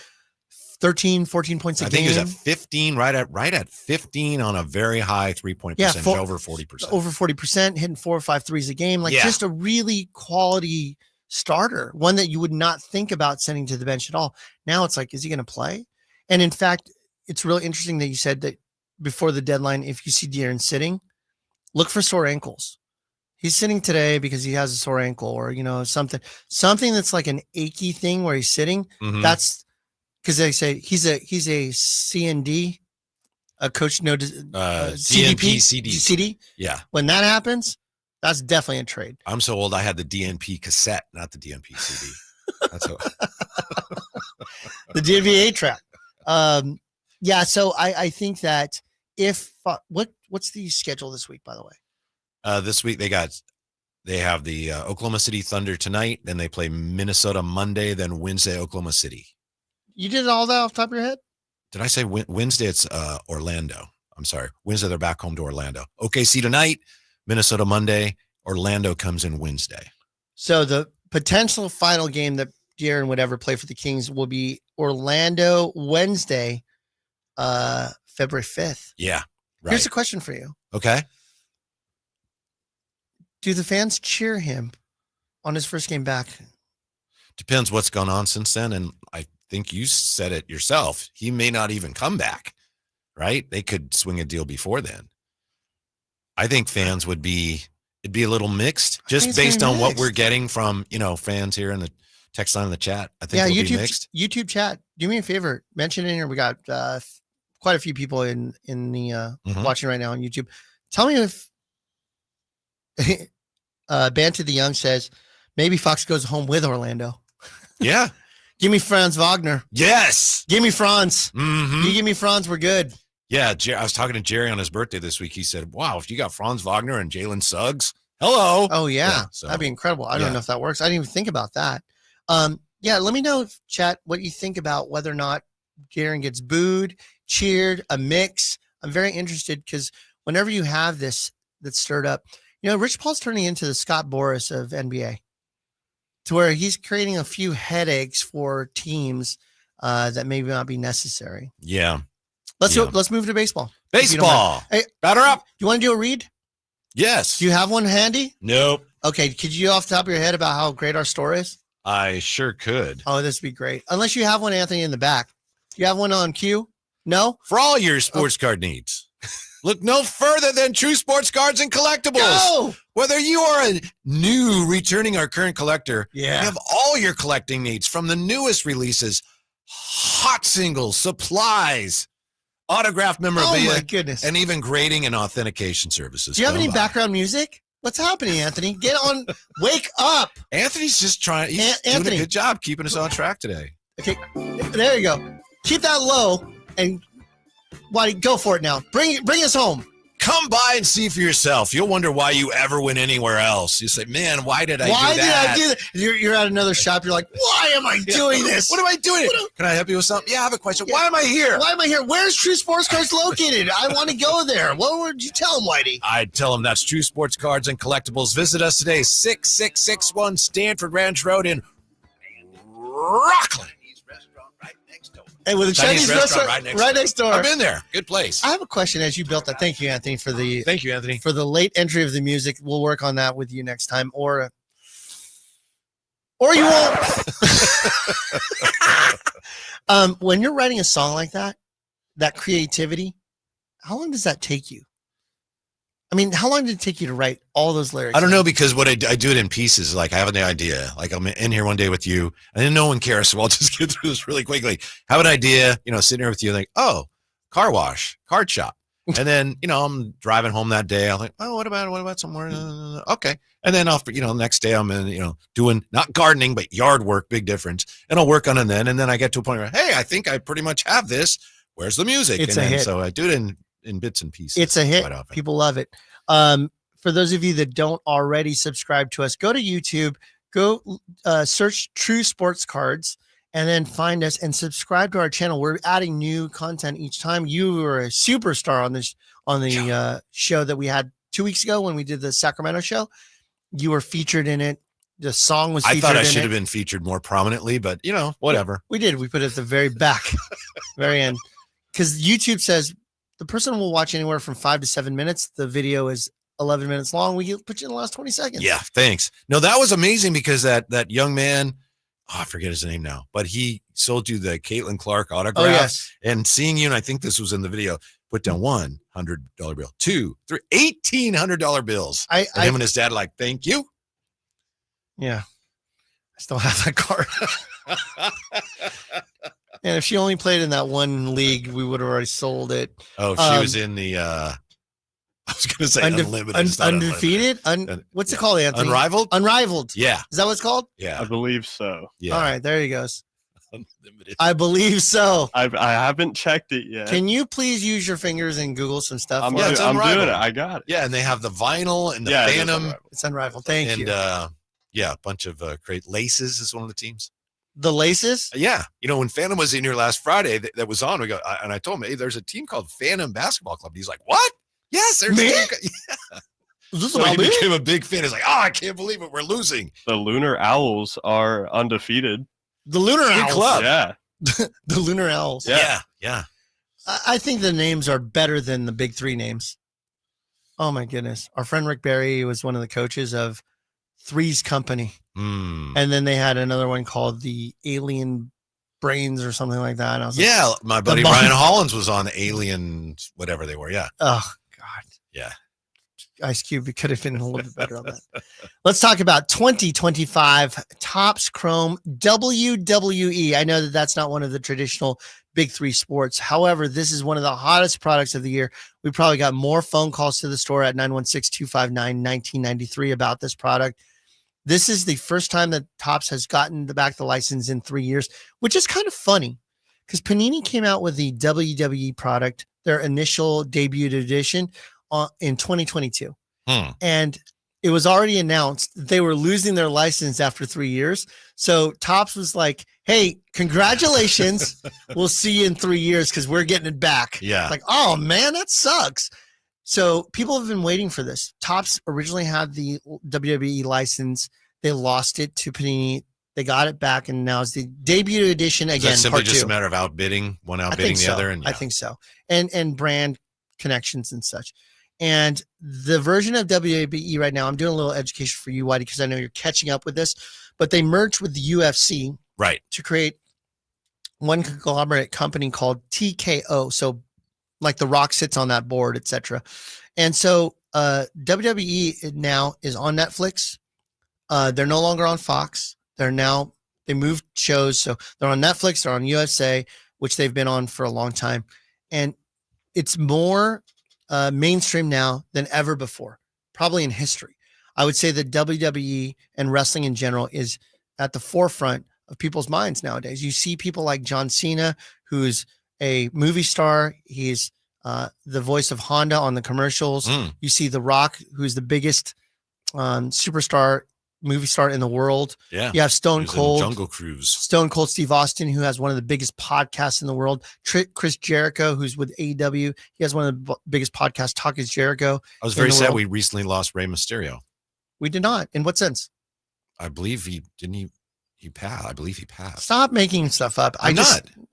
13, 14 points a game. I think he was at 15, right at 15 on a very high 3-point percentage, over 40%. Over 40%, hitting 4 or 5 threes a game. Just a really quality starter, one that you would not think about sending to the bench at all. Now it's like, is he going to play? And in fact, it's really interesting that you said that before the deadline, if you see De'Aaron sitting, look for sore ankles. He's sitting today because he has a sore ankle, or, something that's like an achy thing where he's sitting. That's because they say he's a CND, a coach, CDP, CD. Yeah. When that happens, That's definitely a trade. I'm so old. I had the DNP cassette, not the DNP CD. That's how. The DNP track. Yeah. So I think that if what's the schedule this week, by the way? This week they have the Oklahoma City Thunder tonight. Then they play Minnesota Monday. Then Wednesday, Oklahoma City. You did all that off the top of your head? Did I say Wednesday? It's Orlando. I'm sorry. Wednesday, they're back home to Orlando. OKC tonight, Minnesota Monday, Orlando comes in Wednesday. So the potential final game that De'Aaron would ever play for the Kings will be Orlando Wednesday, February 5th. Yeah. Right. Here's a question for you. Okay. Do the fans cheer him on his first game back? Depends what's gone on since then. And I think you said it yourself. He may not even come back, right? They could swing a deal before then. I think fans it'd be a little mixed just based on what we're getting from, fans here in the text line in the chat. I think it'll be mixed. YouTube chat. Do me a favor. Mention in here. We got quite a few people in the watching right now on YouTube. Tell me if Bantu the Young says maybe Fox goes home with Orlando. Yeah. Give me Franz Wagner. Yes. Give me Franz. Mm-hmm. You give me Franz, we're good. Yeah. I was talking to Jerry on his birthday this week. He said, wow, if you got Franz Wagner and Jalen Suggs, hello. Oh, yeah. So, that'd be incredible. I don't know if that works. I didn't even think about that. Yeah, let me know, chat, what you think about whether or not De'Aaron gets booed, cheered, a mix. I'm very interested because whenever you have this that's stirred up, Rich Paul's turning into the Scott Boras of NBA, to where he's creating a few headaches for teams that maybe not be necessary. Yeah. Let's move to baseball. Baseball. Hey, batter up. Do you want to do a read? Yes. Do you have one handy? Nope. Okay. Could you off the top of your head about how great our store is? I sure could. Oh, this would be great. Unless you have one, Anthony, in the back. Do you have one on cue? No? For all your sports card needs. Look no further than True Sports Cards and Collectibles. Go! Whether you are a new returning or current collector, you have all your collecting needs from the newest releases, hot singles, supplies, autographed memorabilia, oh my goodness, and even grading and authentication services. Do you have any background music? What's happening, Anthony? Get on, wake up. Anthony's just trying. He's doing a good job keeping us on track today. Okay, there you go. Keep that low and go for it now. Bring us home. Come by and see for yourself. You'll wonder why you ever went anywhere else. You say, man, why did I do that? You're at another shop. You're like, why am I doing this? What am I doing? Can I help you with something? Yeah, I have a question. Why am I here? Where's True Sports Cards located? I want to go there. What would you tell him, Whitey? I'd tell him that's True Sports Cards and Collectibles. Visit us today, 6661 Stanford Ranch Road in Rockland. Hey, with a Chinese restaurant right next door. I've been there. Good place. I have a question as you built that. Thank you, Anthony, for the late entry of the music. We'll work on that with you next time, or you won't. When you're writing a song like that creativity, how long does that take you? I mean, how long did it take you to write all those lyrics? I don't know, because what I do it in pieces. Like I have an idea. Like I'm in here one day with you, and then no one cares, so I'll just get through this really quickly. Have an idea, sitting here with you, like, oh, car wash, card shop, and then I'm driving home that day. I'm like, oh, what about somewhere? Okay, and then next day I'm in, doing not gardening but yard work, big difference, and I'll work on it then, and then I get to a point where, hey, I think I pretty much have this. Where's the music? It's a hit. So I do it in bits and pieces. It's a hit. People love it. For those of you that don't already subscribe to us, go to YouTube, go search True Sports Cards, and then find us and subscribe to our channel. We're adding new content each time. You were a superstar on the show that we had 2 weeks ago when we did the Sacramento show. You were featured in it. The song was featured. I thought I should have been featured more prominently, but whatever. We did. We put it at the very back, very end, because YouTube says the person will watch anywhere from 5 to 7 minutes. The video is 11 minutes long. We put you in the last 20 seconds. Yeah, thanks. No, that was amazing because that young man, I forget his name now, but he sold you the Caitlin Clark autograph. Oh, yes. And seeing you, and I think this was in the video, put down $100 bill, 2, 3, $1,800 bills. Him and his dad like, thank you. Yeah. I still have that card. And if she only played in that one league, we would have already sold it. Oh, she was in the I was going to say unlimited. It's not undefeated. What's it called, Anthony? Unrivaled. Unrivaled. Yeah. Is that what it's called? Yeah. I believe so. Yeah. All right, there he goes. Unlimited. I believe so. I haven't checked it yet. Can you please use your fingers and Google some stuff? I'm, Yeah, it's I'm doing unrivaled. it. I got it. Yeah, and they have the vinyl and the Yeah, Phantom. It's unrivaled. Thank and you. yeah, a bunch of great Laces is one of the teams. The Laces? Yeah, when Phantom was in here last Friday, that was on. And I told him, hey, there's a team called Phantom Basketball Club. He's like, what? Yes, there's Me? a team. Yeah. Is this So he about me? became a big fan. He's like, oh, I can't believe it. We're losing. The Lunar Owls are undefeated. The Lunar Good Owls. club. Yeah. The Lunar Owls. Yeah. Yeah. I think the names are better than the big three names. Oh my goodness. Our friend Rick Barry was one of the coaches of Three's Company. Mm. And then they had another one called the Alien Brains or something like that. And I was like, Yeah, my buddy bomb- Ryan Hollins was on Alien, whatever they were. Yeah. oh God. Yeah. Ice Cube, it could have been a little bit better on that. Let's talk about 2025 Topps Chrome WWE. I know that that's not one of the traditional big three sports. However, this is one of the hottest products of the year. We probably got more phone calls to the store at 916-259-1993 about this product. This is the first time that Topps has gotten the license in 3 years, which is kind of funny because Panini came out with the WWE product, their initial debut edition, in 2022. And it was already announced that they were losing their license after 3 years. So Topps was like, hey, congratulations. We'll see you in 3 years because we're getting it back. Yeah. Like, oh man, that sucks. So people have been waiting for this. Topps originally had the WWE license. They lost it to Panini. They got it back, and now it's the debut edition Is again. that simply part just two. a matter of outbidding, one I outbidding think the so. other? And I think so. And brand connections and such. And the version of WWE right now, I'm doing a little education for you, Whitey, because I know you're catching up with this, but they merged with the UFC right. to create one conglomerate company called TKO. So like The Rock sits on that board, etc. And so WWE now is on Netflix. They're no longer on Fox. They moved shows. So they're on Netflix, they're on USA, which they've been on for a long time. And it's more mainstream now than ever before, probably in history. I would say that WWE and wrestling in general is at the forefront of people's minds nowadays. You see people like John Cena, who's a movie star. He's the voice of Honda on the commercials. You see The Rock, who's the biggest superstar movie star in the world. Yeah. You have Stone He was in Cold. Jungle Cruise. Stone Cold Steve Austin, who has one of the biggest podcasts in the world. Chris Jericho, who's with AEW. He has one of the biggest podcasts, Talk is Jericho. I was very the sad world. we recently lost Rey Mysterio. We did not. In what sense? I believe he passed. I believe he passed. Stop making stuff up.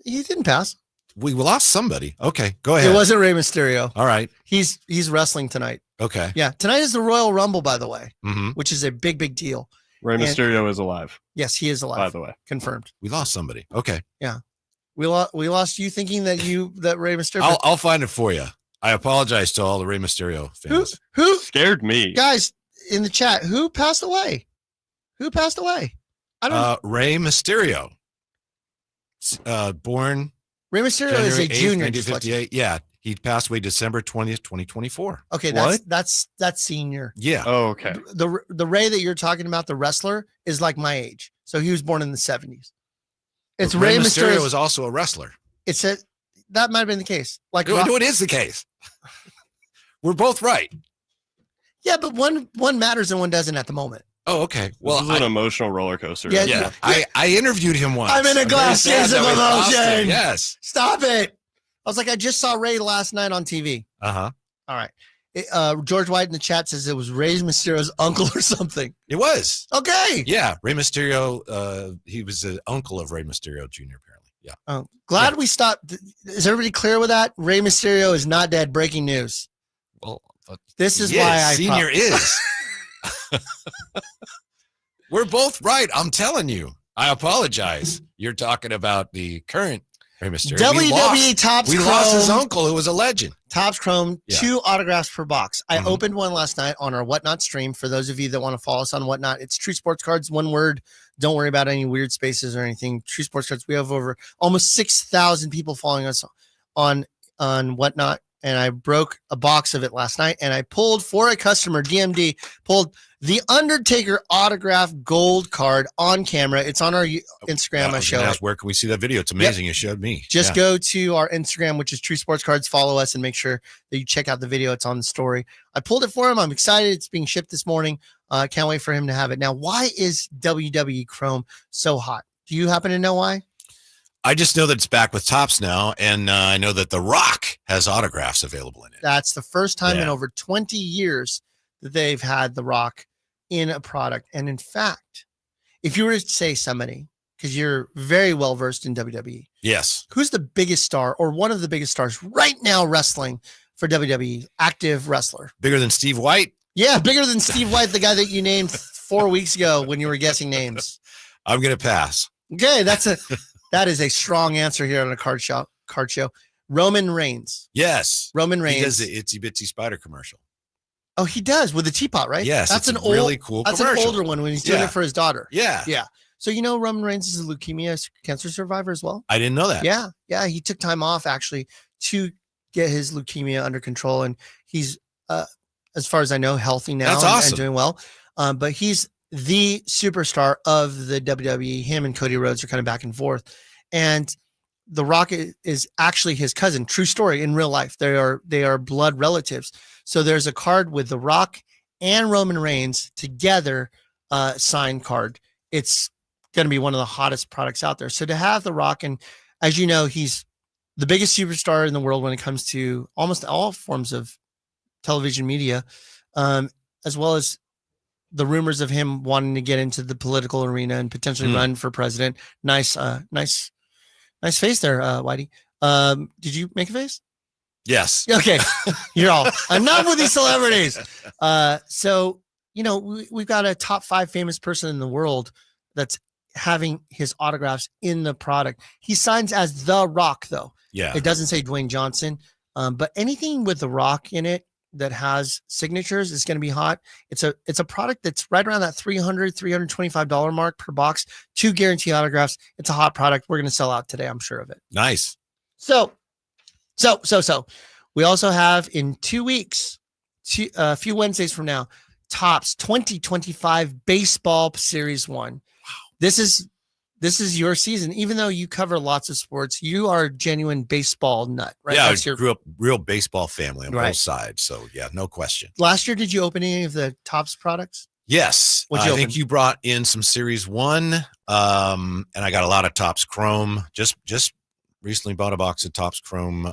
He didn't pass. We lost somebody. Okay, go ahead. It wasn't Rey Mysterio. All right. He's wrestling tonight. Okay. Yeah. Tonight is the Royal Rumble, by the way, Mm-hmm. which is a big, big deal. Rey And- Mysterio is alive, Yes, he is alive. by the way. Confirmed. We lost somebody. Okay. We lost you thinking that Rey Mysterio. I'll find it for you. I apologize to all the Rey Mysterio fans. Who Scared me. guys in the chat, who passed away? Who passed away? I don't know. Rey Mysterio. Born Rey Mysterio January is a 8th, junior. 1958. Yeah. He passed away December 20th, 2024. Okay, What? that's senior. Yeah. Oh, okay. The Ray that you're talking about, the wrestler, is like my age. So he was born in the 70s. It's Rey Rey Mysterio Mysterio. was also a wrestler. That might have been the case. Like No, Rock- it is the case. We're both right. yeah, but one matters and one doesn't at the moment. Oh, okay. Well, Well, this is an emotional roller coaster. Yeah, yeah, I interviewed him once. I'm in a glass very sad case of that we lost him. emotion. Yes. Stop it. I was like, I just saw Ray last night on TV. Uh-huh. All right. George White in the chat says it was Ray Mysterio's uncle or something. It was. Okay. Yeah. Rey Mysterio, he was the uncle of Rey Mysterio Jr., apparently. Yeah. Oh, glad we stopped. Is everybody clear with that? Rey Mysterio is not dead. Breaking news. Well, but This is he why is. I Senior is. We're both right. I'm telling you. I apologize. You're talking about the current Rey Mysterio. WWE Topps We Chrome. lost his uncle, who was a legend. Topps Chrome, Yeah. 2 autographs per box. I Mhm. opened one last night on our Whatnot stream. For those of you that want to follow us on Whatnot, it's True Sports Cards, one word. Don't worry about any weird spaces or anything. True Sports Cards. We have over almost 6,000 people following us on Whatnot. and I broke a box of it last night, and I pulled for a customer, DMD, pulled the Undertaker autograph gold card on camera. It's on our Instagram. I show it. Where can we see that video? It's amazing. You showed me. Just go to our Instagram, which is True Sports Cards. Follow us and make sure that you check out the video. It's on the story. I pulled it for him. I'm excited. It's being shipped this morning. Can't wait for him to have it. Now, why is WWE Chrome so hot? Do you happen to know why? I just know that it's back with Topps now, and I know that The Rock has autographs available in it. That's the first time in over 20 years that they've had The Rock in a product. And in fact, if you were to say somebody, because you're very well versed in WWE, yes, who's the biggest star or one of the biggest stars right now wrestling for WWE, active wrestler? Bigger than Steve White? Yeah, bigger than Steve White, the guy that you named 4 weeks ago when you were guessing names. I'm going to pass. Okay, that is a strong answer here on a card show. Roman Reigns. Yes. Roman Reigns. He does the Itsy Bitsy Spider commercial. Oh, he does with the teapot, right? Yes. That's an really cool That's commercial. an older one when he's doing it for his daughter. Yeah. Yeah. So you know Roman Reigns is a leukemia cancer survivor as well? I didn't know that. Yeah. Yeah. He took time off actually to get his leukemia under control. And he's, as far as I know, healthy now. That's awesome. And doing well. But he's the superstar of the WWE. Him and Cody Rhodes are kind of back and forth. And The Rock is actually his cousin. True story in real life. They are blood relatives. So there's a card with The Rock and Roman Reigns together, signed card. It's going to be one of the hottest products out there. So to have The Rock, and as you know, he's the biggest superstar in the world when it comes to almost all forms of television media, as well as the rumors of him wanting to get into the political arena and potentially run for president. Nice face there, Whitey. Did you make a face? Yes. Okay. You're all enough with these celebrities. So, you know, we've got a top 5 famous person in the world that's having his autographs in the product. He signs as The Rock, though. Yeah. It doesn't say Dwayne Johnson. But anything with The Rock in it that has signatures is going to be hot. It's a product that's right around that $325 mark per box, 2 guaranteed autographs. It's a hot product. We're going to sell out today. I'm sure of it. Nice. So we also have in 2 weeks, a few Wednesdays from now, Topps 2025 Baseball Series 1. Wow. This is your season. Even though you cover lots of sports, you are a genuine baseball nut, right? Yeah, I grew up real baseball family on both sides. So yeah, no question. Last year, did you open any of the Topps products? Yes. I think you brought in some Series 1, and I got a lot of Topps Chrome. Just recently bought a box of Topps Chrome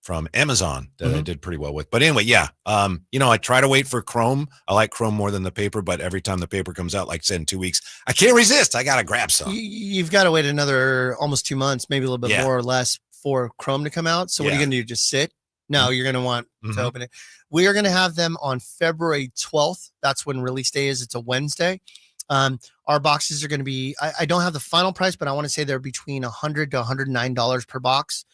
from Amazon that I did pretty well with. But anyway, yeah. I try to wait for Chrome. I like Chrome more than the paper, but every time the paper comes out, like I said, in 2 weeks, I can't resist. I got to grab some. You've got to wait another almost 2 months, maybe a little bit more or less for Chrome to come out. So what are you going to do? Just sit? No, you're going to want to open it. We are going to have them on February 12th. That's when release day is. It's a Wednesday. Our boxes are going to be, I don't have the final price, but I want to say they're between $100 to $109 per box.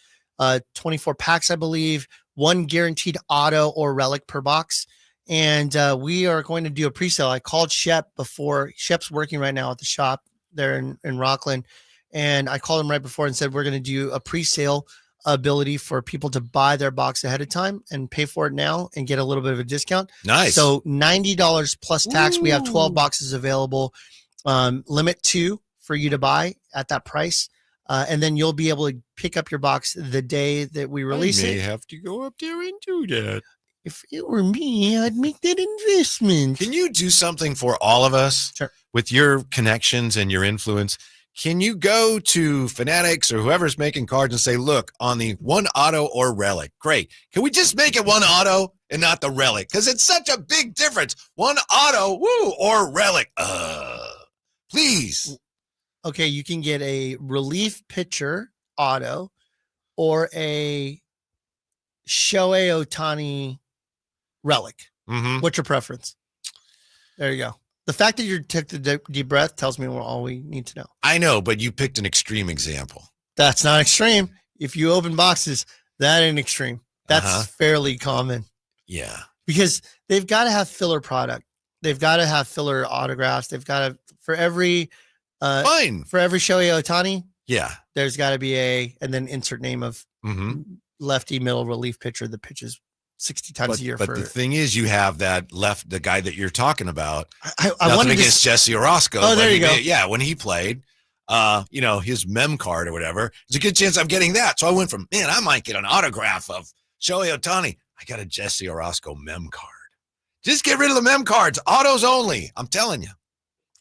24 packs, I believe, 1 guaranteed auto or relic per box. And we are going to do a pre-sale. I called Shep before. Shep's working right now at the shop there in Rockland. And I called him right before and said, we're going to do a pre-sale ability for people to buy their box ahead of time and pay for it now and get a little bit of a discount. Nice. So $90 plus tax. Ooh. We have 12 boxes available. Limit 2 for you to buy at that price. And then you'll be able to pick up your box the day that we release it. I may have to go up there and do that. If it were me, I'd make that investment. Can you do something for all of us? Sure. With your connections and your influence? Can you go to Fanatics or whoever's making cards and say, look, on the 1 auto or relic, great. Can we just make it 1 auto and not the relic? Because it's such a big difference. 1 auto, or relic. Please. Okay, you can get a relief pitcher auto or a Shohei Ohtani relic. What's your preference? There you go. The fact that you took the deep breath tells me all we need to know. I know, but you picked an extreme example. That's not extreme. If you open boxes, that ain't extreme. That's fairly common. Yeah. Because they've got to have filler product. They've got to have filler autographs. They've got to, for every Fine. For every Shohei Ohtani, yeah, there's got to be and then insert name of lefty middle relief pitcher that pitches 60 times a year. But for the thing is, you have that the guy that you're talking about. I Nothing wanted against Jesse Orozco. Oh, there you go. Yeah, when he played, his mem card or whatever, there's a good chance I'm getting that. So I went from, man, I might get an autograph of Shohei Ohtani. I got a Jesse Orozco mem card. Just get rid of the mem cards. Autos only. I'm telling you.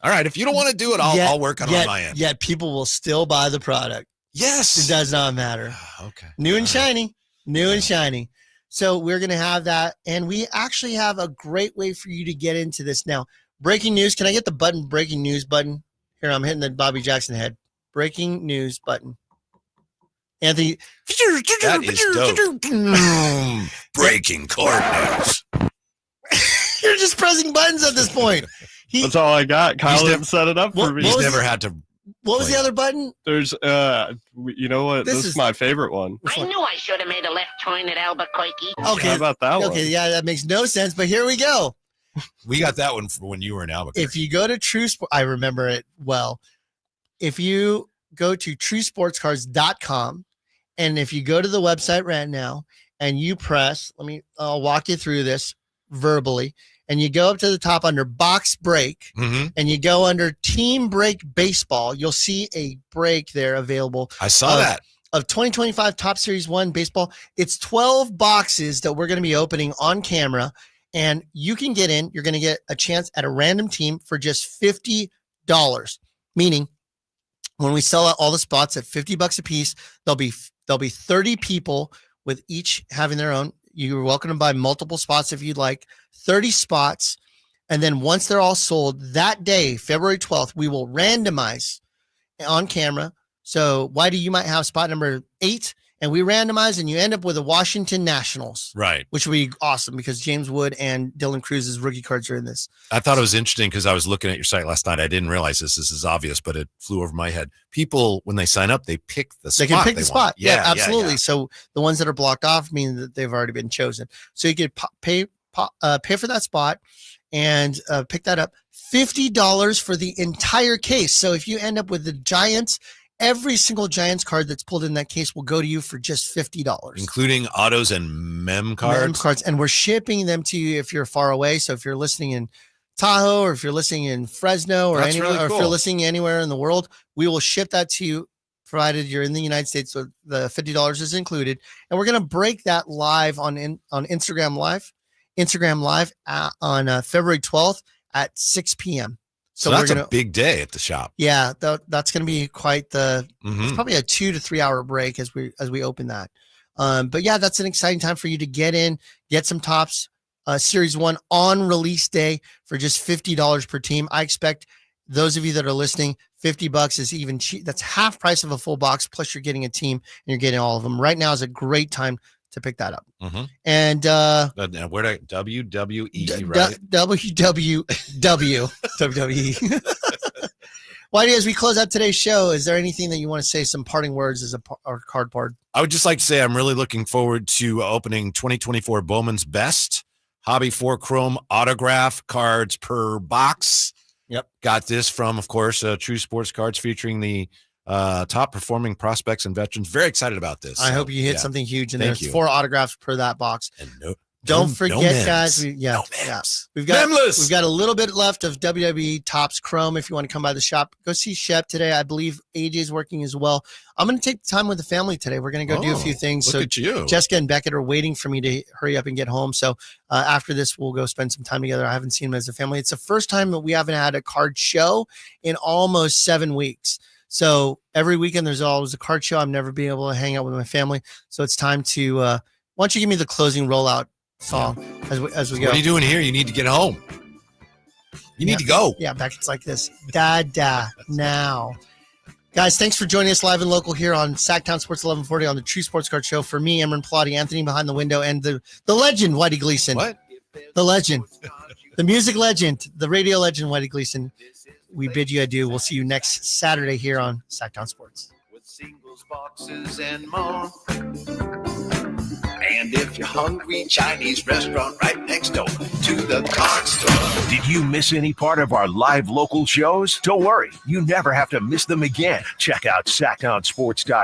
All right, if you don't want to do it, I'll work on my end. Yet people will still buy the product. Yes. It does not matter. Okay. New and shiny. New and shiny. So we're going to have that. And we actually have a great way for you to get into this now. Breaking news. Can I get the breaking news button? Here, I'm hitting the Bobby Jackson head. Breaking news button. Anthony. That is dope. Breaking card news. You're just pressing buttons at this point. That's all I got. Kyle didn't set it up for me. He's never had to. What was the other button? There's, you know what? This is my favorite one. I knew I should have made a left turn at Albuquerque. Okay. How about that one? Okay, yeah, that makes no sense, but here we go. We got that one for when you were in Albuquerque. If you go to I remember it well. If you go to truesportscards.com, and if you go to the website right now and you press, I'll walk you through this verbally, and you go up to the top under box break, and you go under team break baseball, you'll see a break there available. I saw that. Of 2025 Topps Series 1 baseball. It's 12 boxes that we're going to be opening on camera, and you can get in. You're going to get a chance at a random team for just $50, meaning when we sell out all the spots at $50 a piece, there'll be 30 people with each having their own. You're welcome to buy multiple spots if you'd like, 30 spots. And then once they're all sold that day, February 12th, we will randomize on camera. So Whitey, you might have spot number 8, and we randomize, and you end up with the Washington Nationals. Right. Which would be awesome because James Wood and Dylan Cruz's rookie cards are in this. I thought it was interesting because I was looking at your site last night. I didn't realize this is obvious, but it flew over my head. People, when they sign up, they pick the spot. They can pick the spot. Yeah, absolutely. Yeah. So the ones that are blocked off mean that they've already been chosen. So you could pay for that spot and pick that up. $50 for the entire case. So if you end up with the Giants, every single Giants card that's pulled in that case will go to you for just $50. Including autos and mem cards? Mem cards. And we're shipping them to you if you're far away. So if you're listening in Tahoe, or if you're listening in Fresno, or anywhere, really cool. Or if you're listening anywhere in the world, we will ship that to you, provided you're in the United States. So the $50 is included. And we're going to break that live on Instagram Live. On February 12th at 6 p.m. So that's a big day at the shop. Yeah, that's going to be quite it's probably a 2 to 3 hour break as we open that. But yeah, that's an exciting time for you to get in, get some Topps Series 1 on release day for just $50 per team. I expect those of you that are listening, $50 is even cheap. That's half price of a full box. Plus you're getting a team and you're getting all of them. Right now is a great time to pick that up. And where do WWE, right? WWE. Whitey, as we close out today's show, is there anything that you want to say, some parting words as our cardboard? I would just like to say I'm really looking forward to opening 2024 Bowman's Best Hobby 4 Chrome autograph cards per box. Yep. Got this from, of course, True Sports Cards featuring the top performing prospects and veterans. Very excited about this. I hope you hit something huge, and there's you. 4 autographs per that box. And don't forget, guys. We've got a little bit left of WWE Topps Chrome. If you want to come by the shop, go see Shep today. I believe AJ is working as well. I'm going to take time with the family today. We're going to go do a few things. Look at you. Jessica and Beckett are waiting for me to hurry up and get home. So after this, we'll go spend some time together. I haven't seen them as a family. It's the first time that we haven't had a card show in almost 7 weeks. So every weekend there's always a card show. I'm never being able to hang out with my family. So it's time to, why don't you give me the closing rollout song as we go. What are you doing here? You need to get home. You need to go. Yeah, Beckett's like this. Da now. Guys, thanks for joining us live and local here on Sacktown Sports 1140 on the True Sports Card Show. For me, Emron Pilati, Anthony behind the window, and the legend, Whitey Gleason. What? The legend. The music legend. The radio legend, Whitey Gleason. We bid you adieu. We'll see you next Saturday here on Sacktown Sports. With singles, boxes, and more. And if you're hungry, Chinese restaurant right next door to the card store. Did you miss any part of our live local shows? Don't worry, you never have to miss them again. Check out sacktownsports.com